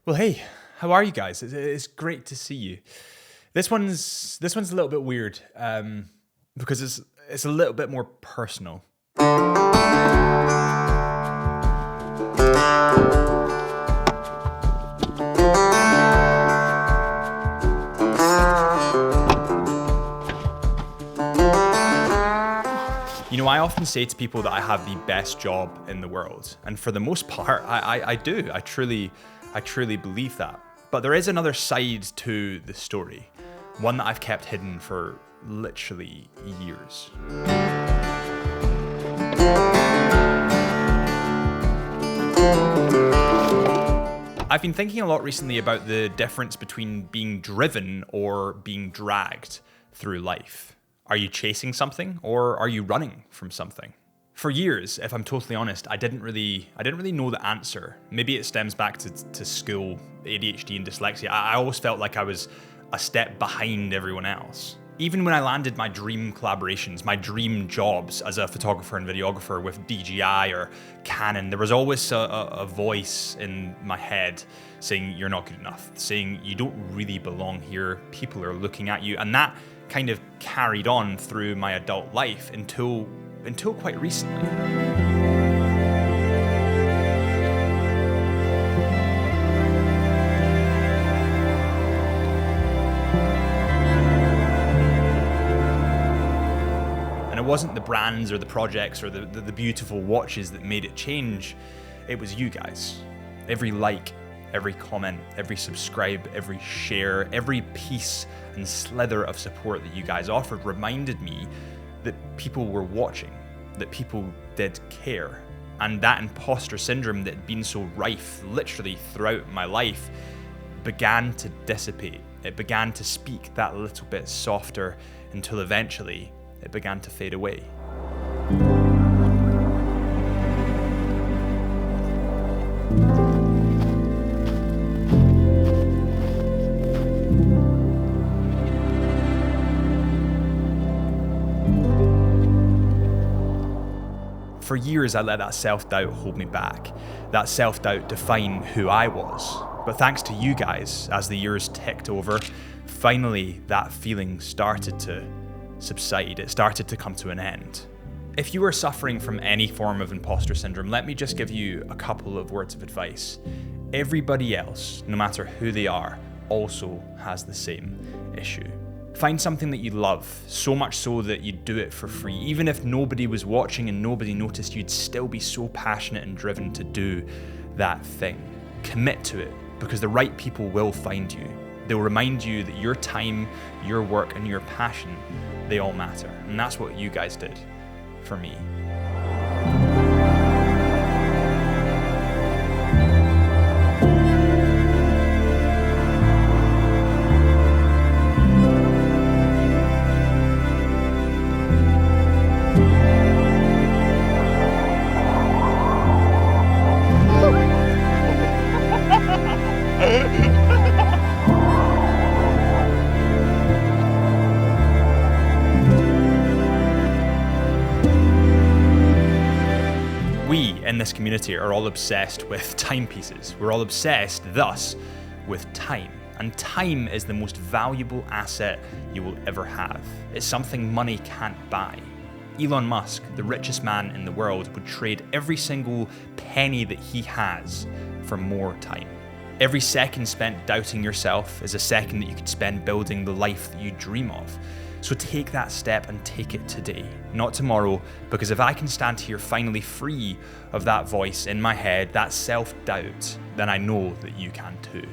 Well, hey, how are you guys? It's great to see you. This one's a little bit weird because it's a little bit more personal. You know, I often say to people that I have the best job in the world, and for the most part, I do. I truly believe that. But there is another side to the story, one that I've kept hidden for literally years. I've been thinking a lot recently about the difference between being driven or being dragged through life. Are you chasing something or are you running from something? For years, if I'm totally honest, I didn't really know the answer. Maybe it stems back to school, ADHD and dyslexia. I always felt like I was a step behind everyone else. Even when I landed my dream collaborations, my dream jobs as a photographer and videographer with DJI or Canon, there was always a voice in my head saying, you're not good enough, saying you don't really belong here, people are looking at you. And that kind of carried on through my adult life until quite recently. And it wasn't the brands or the projects or the beautiful watches that made it change, it was you guys. Every like, every comment, every subscribe, every share, every piece and slither of support that you guys offered reminded me that people were watching, that people did care. And that imposter syndrome that had been so rife literally throughout my life began to dissipate. It began to speak that little bit softer until eventually it began to fade away. For years, I let that self-doubt hold me back, that self-doubt define who I was. But thanks to you guys, as the years ticked over, finally that feeling started to subside. It started to come to an end. If you are suffering from any form of imposter syndrome, let me just give you a couple of words of advice. Everybody else, no matter who they are, also has the same issue. Find something that you love, so much so that you'd do it for free. Even if nobody was watching and nobody noticed, you'd still be so passionate and driven to do that thing. Commit to it, because the right people will find you. They'll remind you that your time, your work, and your passion, they all matter. And that's what you guys did for me. We in this community are all obsessed with timepieces. We're all obsessed, thus, with time. And time is the most valuable asset you will ever have. It's something money can't buy. Elon Musk, the richest man in the world, would trade every single penny that he has for more time. Every second spent doubting yourself is a second that you could spend building the life that you dream of. So take that step and take it today, not tomorrow, because if I can stand here finally free of that voice in my head, that self-doubt, then I know that you can too.